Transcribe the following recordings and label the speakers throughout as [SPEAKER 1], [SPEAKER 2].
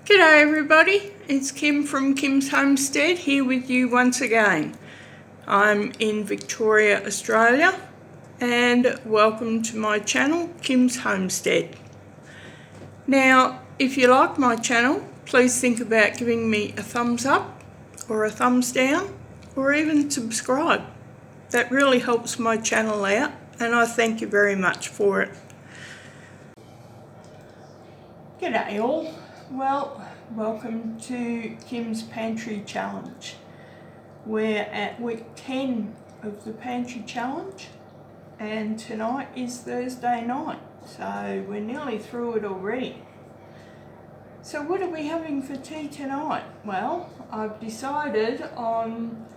[SPEAKER 1] G'day everybody, it's Kim from Kim's Homestead here with you once again. I'm in Victoria, Australia, and welcome to my channel, Kim's Homestead. Now, if you like my channel, please think about giving me a thumbs up or a thumbs down or even subscribe. That really helps my channel out and I thank you very much for it. G'day all. Well, welcome to Kim's Pantry Challenge. We're at week 10 of the Pantry Challenge and tonight is Thursday night, so we're nearly through it already. So what are we having for tea tonight? Well, I've decided on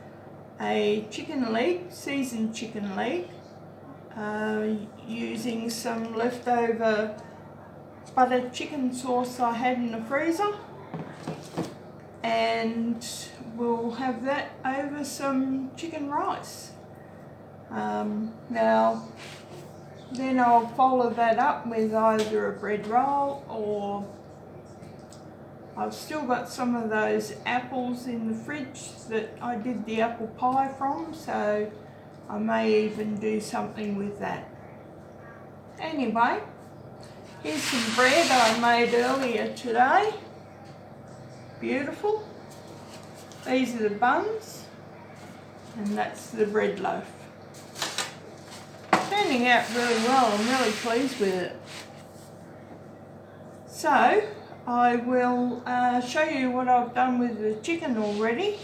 [SPEAKER 1] a chicken leg, seasoned chicken leg, using some leftover buttered chicken sauce I had in the freezer, and we'll have that over some chicken rice. Now then I'll follow that up with either a bread roll, or I've still got some of those apples in the fridge that I did the apple pie from, so I may even do something with that. Anyway, here's some bread I made earlier today. Beautiful. These are the buns, and that's the bread loaf. Turning out really well, I'm really pleased with it. So, I will show you what I've done with the chicken already.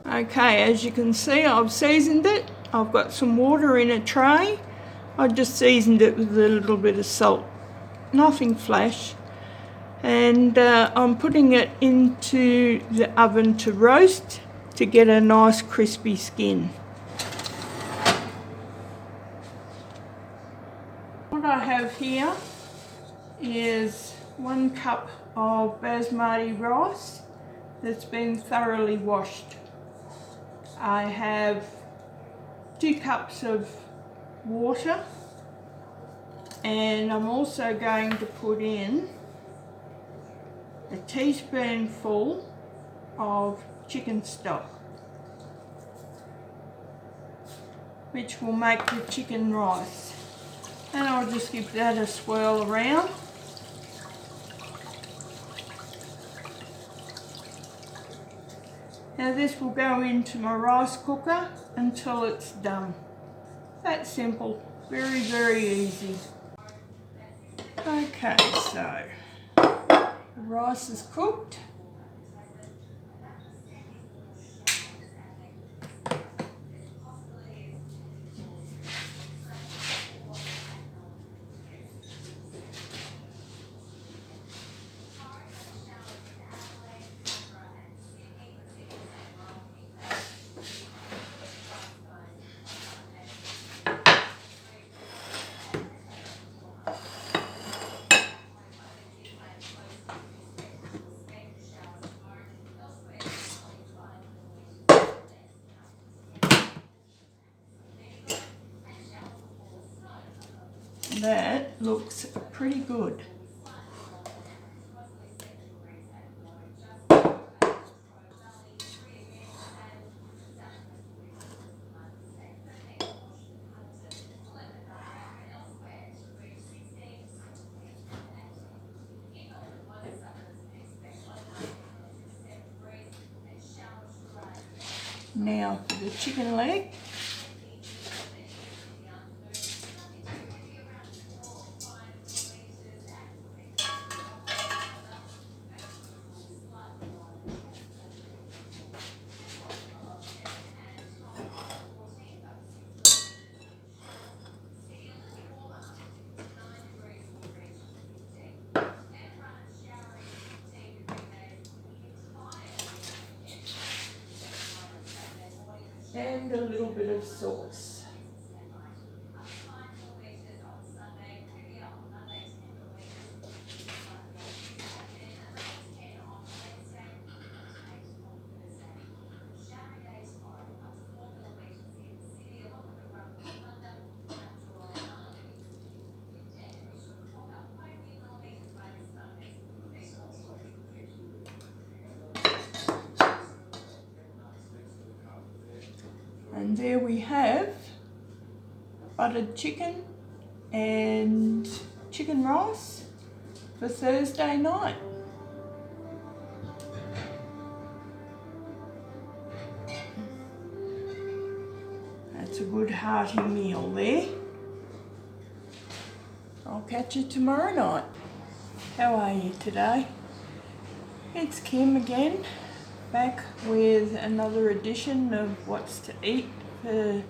[SPEAKER 1] Okay, as you can see, I've seasoned it. I've got some water in a tray. I just seasoned it with a little bit of salt. Nothing flash, and I'm putting it into the oven to roast to get a nice crispy skin. What I have here is 1 cup of basmati rice that's been thoroughly washed. I have 2 cups of water, and I'm also going to put in a teaspoonful of chicken stock, which will make the chicken rice. And I'll just give that a swirl around. Now this will go into my rice cooker until it's done. That's simple, very, very easy. Okay, so the rice is cooked. That looks pretty good. Now for the chicken leg. And a little bit of sauce. And there we have buttered chicken and chicken rice for Thursday night. That's a good hearty meal there. I'll catch you tomorrow night. How are you today? It's Kim again, back with another edition of What's to Eat for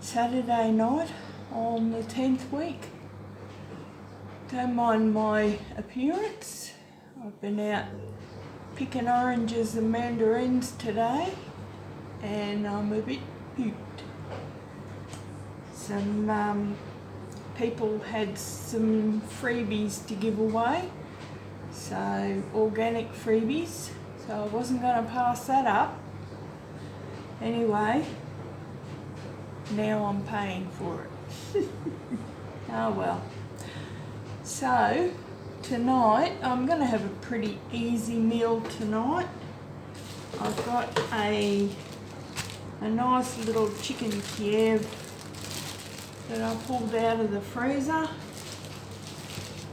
[SPEAKER 1] Saturday night on the 10th week. Don't mind my appearance. I've been out picking oranges and mandarins today and I'm a bit pooped. Some people had some freebies to give away, so organic freebies, so I wasn't going to pass that up. Anyway, now I'm paying for it. Oh well. So tonight I'm going to have a pretty easy meal tonight. I've got a nice little chicken Kiev that I pulled out of the freezer,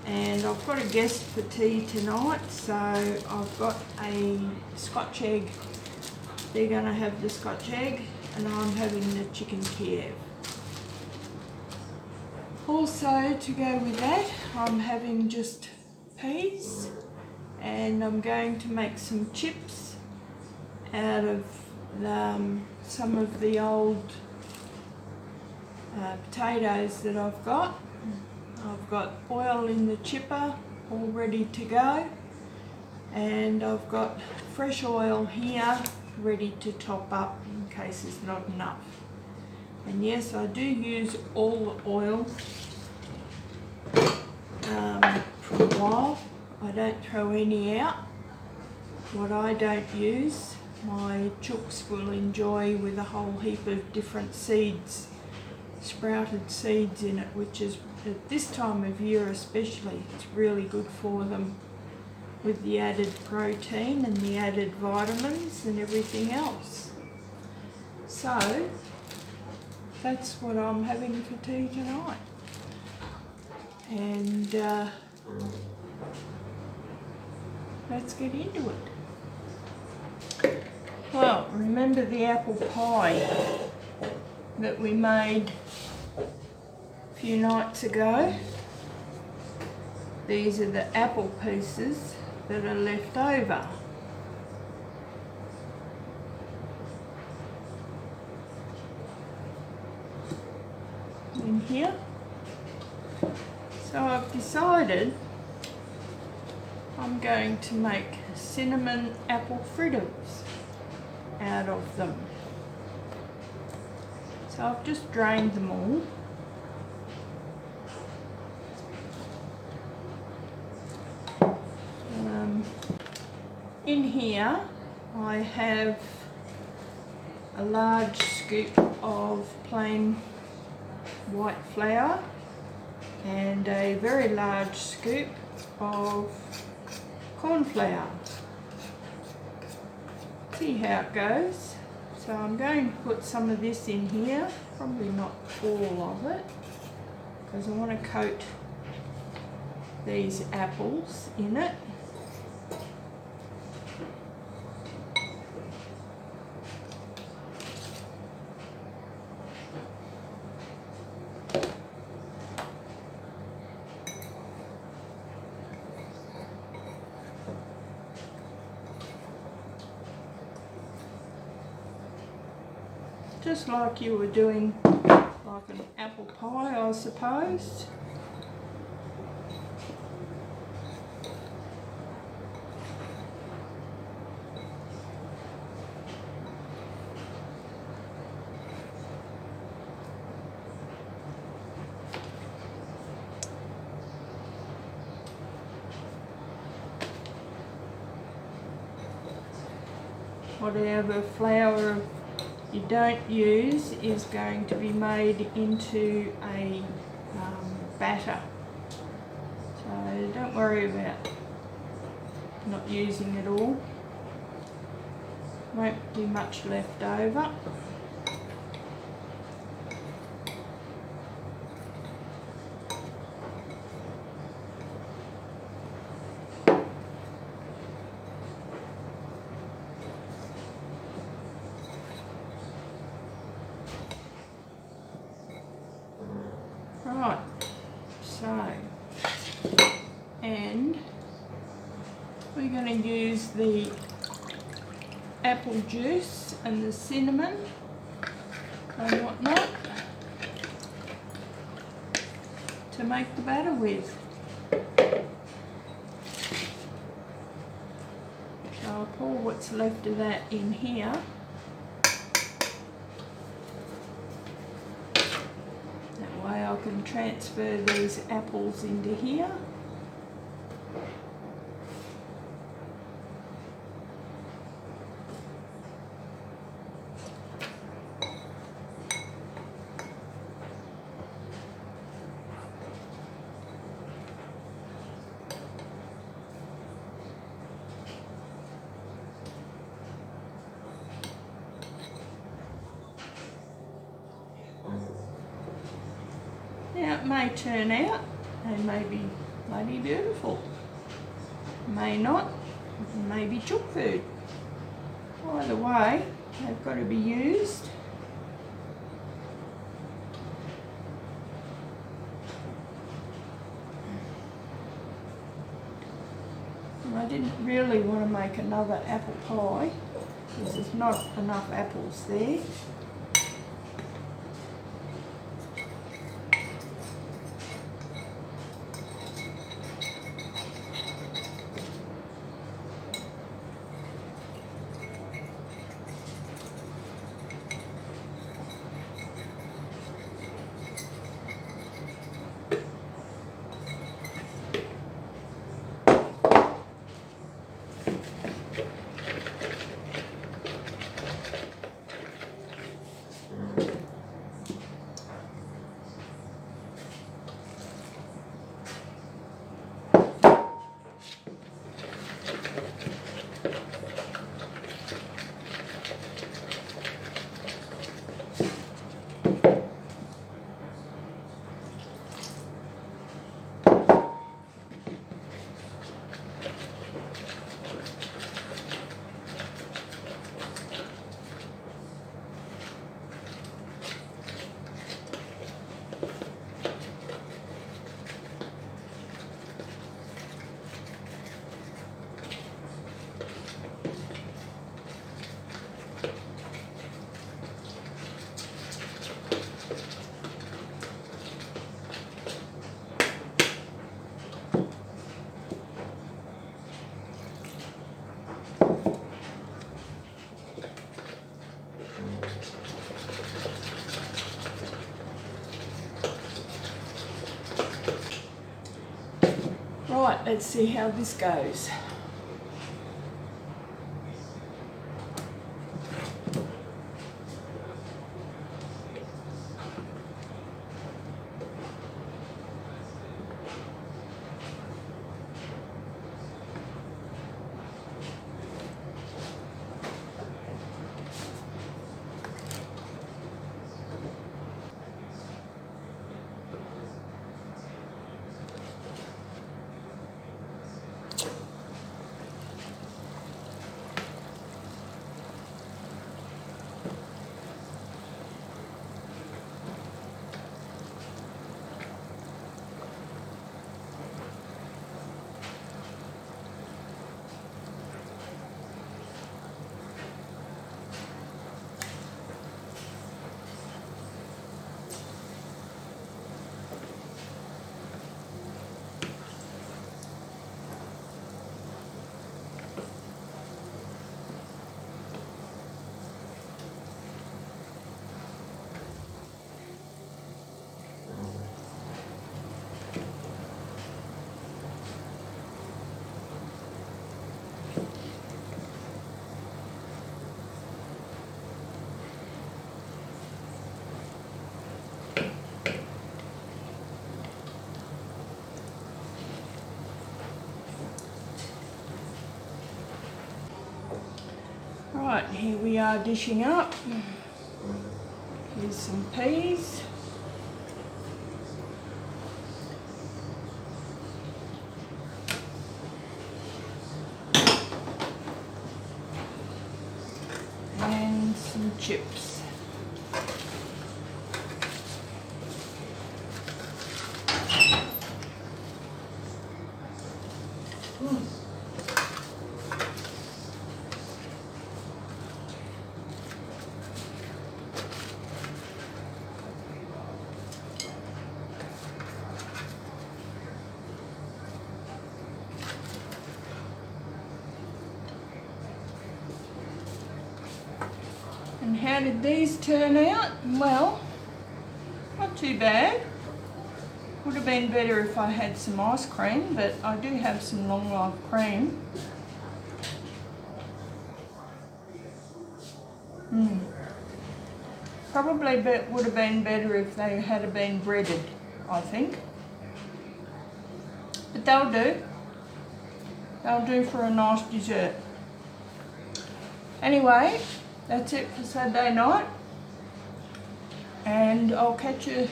[SPEAKER 1] and I've got a guest for tea tonight, so I've got a Scotch egg. They're going to have the Scotch egg and I'm having the chicken Kiev. Also, to go with that, I'm having just peas, and I'm going to make some chips out of some of the old potatoes that I've got. I've got oil in the chipper all ready to go, and I've got fresh oil here ready to top up in case there's not enough. And yes, I do use all the oil for a while. I don't throw any out. What I don't use, my chooks will enjoy with a whole heap of different seeds, sprouted seeds in it, which is at this time of year especially, it's really good for them with the added protein and the added vitamins and everything else. So that's what I'm having for tea tonight. And let's get into it. Well, remember the apple pie that we made a few nights ago? These are the apple pieces that are left over. In here. So I've decided I'm going to make cinnamon apple fritters out of them. So I've just drained them all. In here I have a large scoop of plain white flour and a very large scoop of corn flour. See how it goes. So I'm going to put some of this in here, probably not all of it, because I want to coat these apples in it. Just like you were doing like an apple pie, I suppose. Whatever flour you don't use is going to be made into a batter. So don't worry about not using it all. Won't be much left over. use the apple juice and the cinnamon and whatnot to make the batter with. So I'll pour what's left of that in here. That way I can transfer these apples into here. Now it may turn out, they may be bloody beautiful, may not, it may be chook food. Either way, they've got to be used. And I didn't really want to make another apple pie because there's not enough apples there. Right, let's see how this goes. Right, here we are dishing up. Here's some peas. And some chips. And how did these turn out? Well, not too bad. Would have been better if I had some ice cream, but I do have some long life cream. Probably would have been better if they had been breaded, I think. But they'll do. They'll do for a nice dessert. Anyway, that's it for Saturday night. And I'll catch you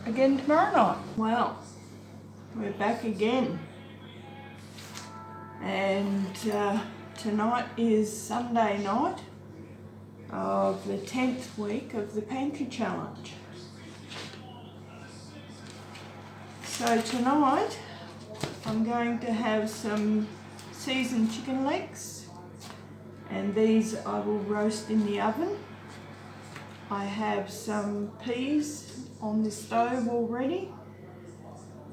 [SPEAKER 1] again tomorrow night. Well, we're back again. And tonight is Sunday night of the 10th week of the Pantry Challenge. So tonight I'm going to have some seasoned chicken legs, and these I will roast in the oven. I have some peas on the stove already,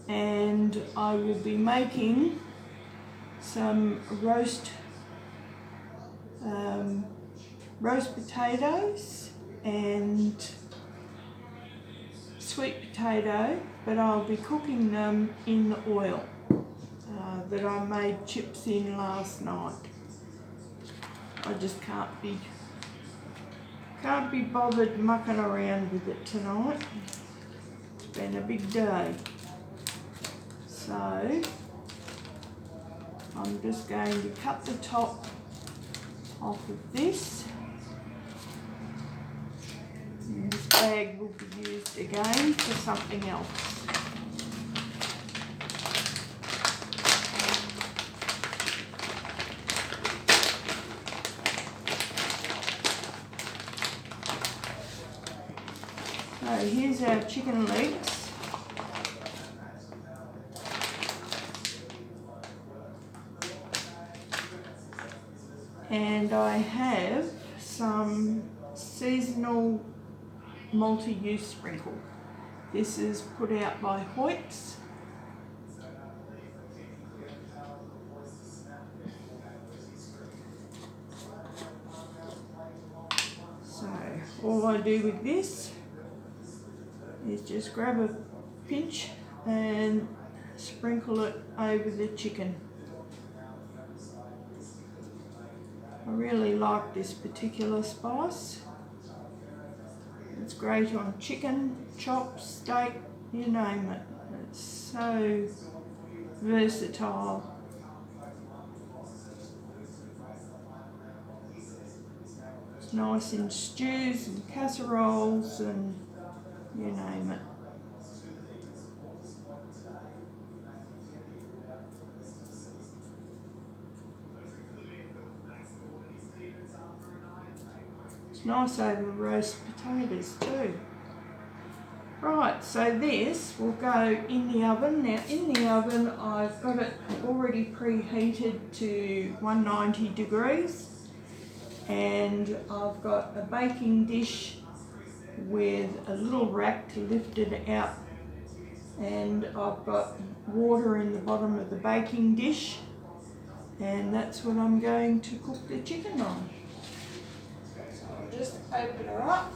[SPEAKER 1] and I will be making some roast potatoes and sweet potato, but I'll be cooking them in the oil that I made chips in last night. I just can't be bothered mucking around with it tonight. It's been a big day. So I'm just going to cut the top off of this. And this bag will be used again for something else. So here's our chicken legs. And I have some seasonal multi-use sprinkle. This is put out by Hoyts. So all I do with this is just grab a pinch and sprinkle it over the chicken. I really like this particular spice. It's great on chicken, chops, steak, you name it. It's so versatile. It's nice in stews and casseroles and you name it. It's nice over roast potatoes too. Right, so this will go in the oven. Now in the oven I've got it already preheated to 190 degrees, and I've got a baking dish with a little rack to lift it out, and I've got water in the bottom of the baking dish, and that's what I'm going to cook the chicken on. So I'll just open her up.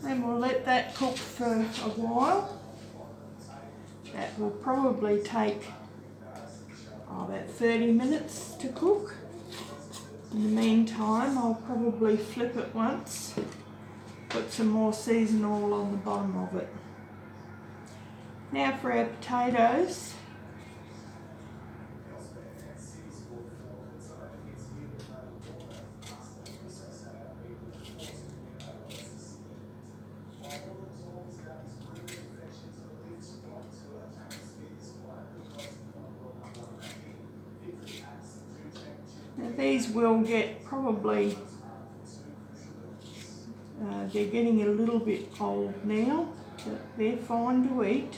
[SPEAKER 1] And we'll let that cook for a while. That will probably take about 30 minutes to cook. In the meantime, I'll probably flip it once, put some more season oil on the bottom of it. Now for our potatoes. Now these will get probably, they're getting a little bit old now, but they're fine to eat.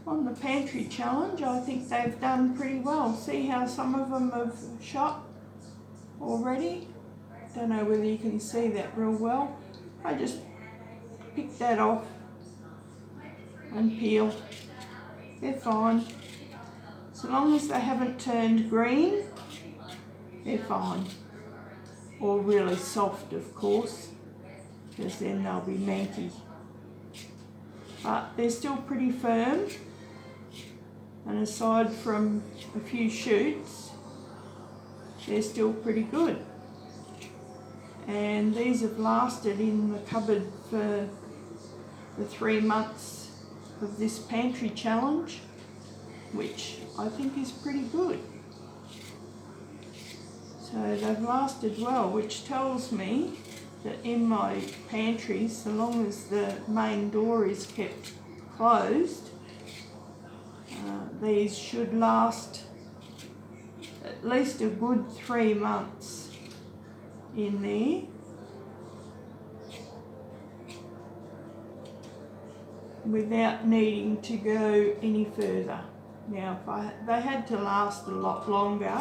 [SPEAKER 1] On the Pantry challenge, I think they've done pretty well. See how some of them have shot already? Don't know whether you can see that real well. I just pick that off and peel. They're fine. So long as they haven't turned green, they're fine. Or really soft, of course, because then they'll be manky. But they're still pretty firm. And aside from a few shoots, they're still pretty good. And these have lasted in the cupboard for the 3 months of this Pantry challenge, which I think is pretty good. So they've lasted well, which tells me that in my pantry, so long as the main door is kept closed, these should last at least a good 3 months in there. Without needing to go any further. Now, if they had to last a lot longer,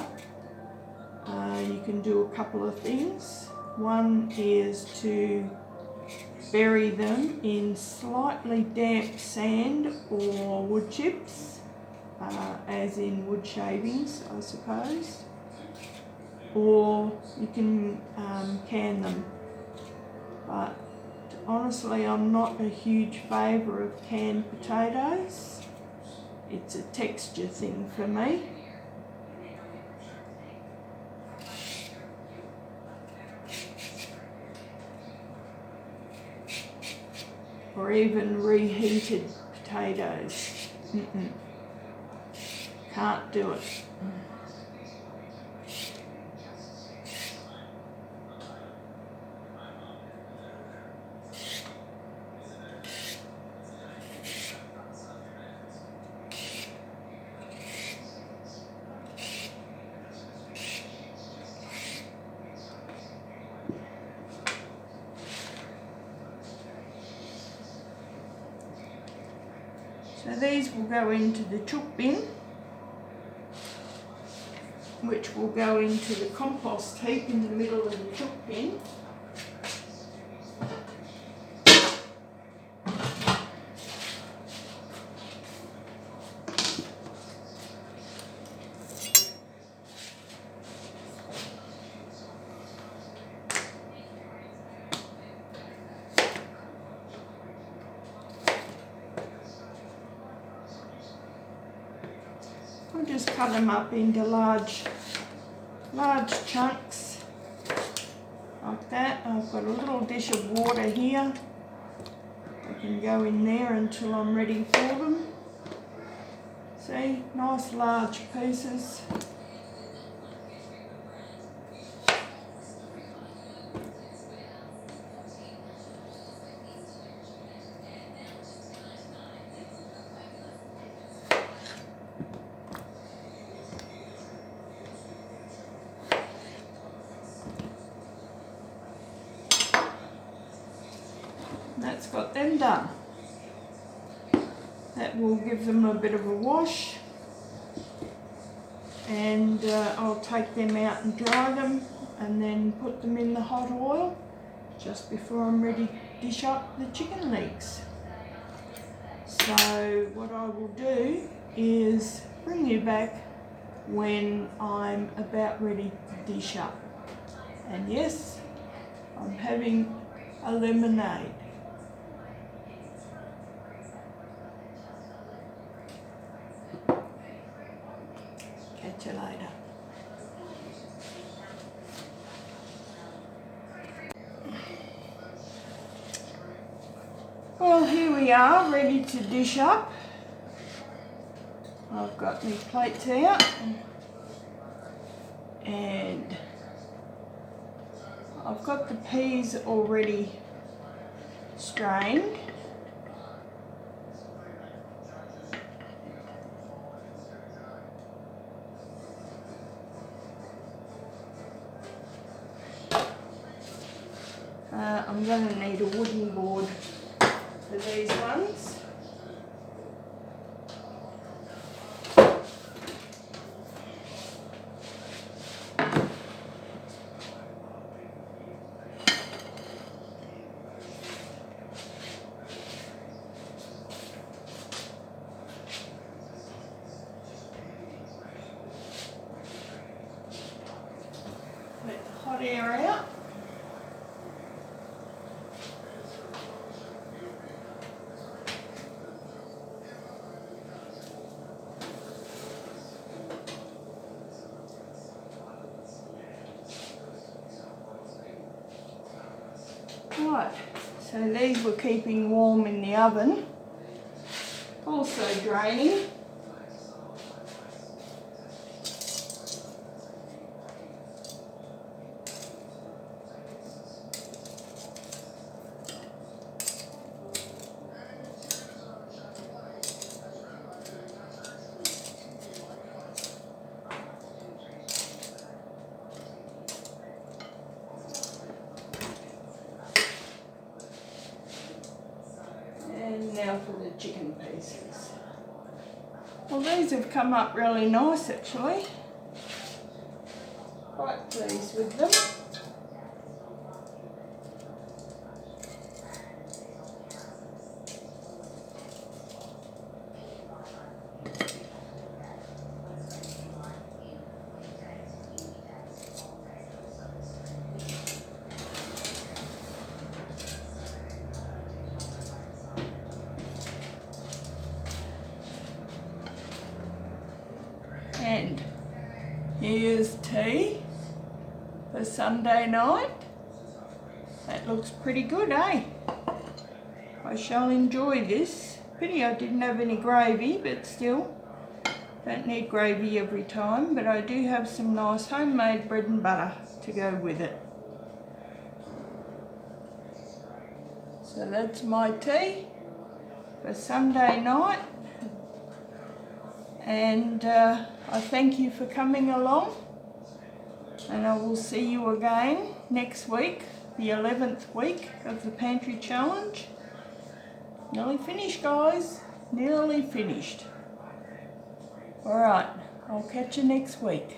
[SPEAKER 1] you can do a couple of things. One is to bury them in slightly damp sand or wood chips, as in wood shavings, I suppose. Or you can can them. But honestly, I'm not a huge favour of canned potatoes. It's a texture thing for me. Or even reheated potatoes. Can't do it. So these will go into the chook bin, which will go into the compost heap in the middle of the chook bin. I'll just cut them up into large chunks like that. I've got a little dish of water here. I can go in there until I'm ready for them. See, nice large pieces. That's got them done. That will give them a bit of a wash, and I'll take them out and dry them and then put them in the hot oil just before I'm ready to dish up the chicken legs. So what I will do is bring you back when I'm about ready to dish up. And yes, I'm having a lemonade. Catch you later. Well, here we are, ready to dish up. I've got my plates out and I've got the peas already strained. I'm going to need a wooden board for these ones. Let the hot air out. Right, so these were keeping warm in the oven, also draining. And now for the chicken pieces. Well, these have come up really nice actually. Quite pleased with them. And here's tea for Sunday night. That looks pretty good, eh? I shall enjoy this. Pity I didn't have any gravy, but still, don't need gravy every time. But I do have some nice homemade bread and butter to go with it. So that's my tea for Sunday night. And I thank you for coming along, and I will see you again next week, the 11th week of the Pantry Challenge. Nearly finished, guys, nearly finished. Alright, I'll catch you next week.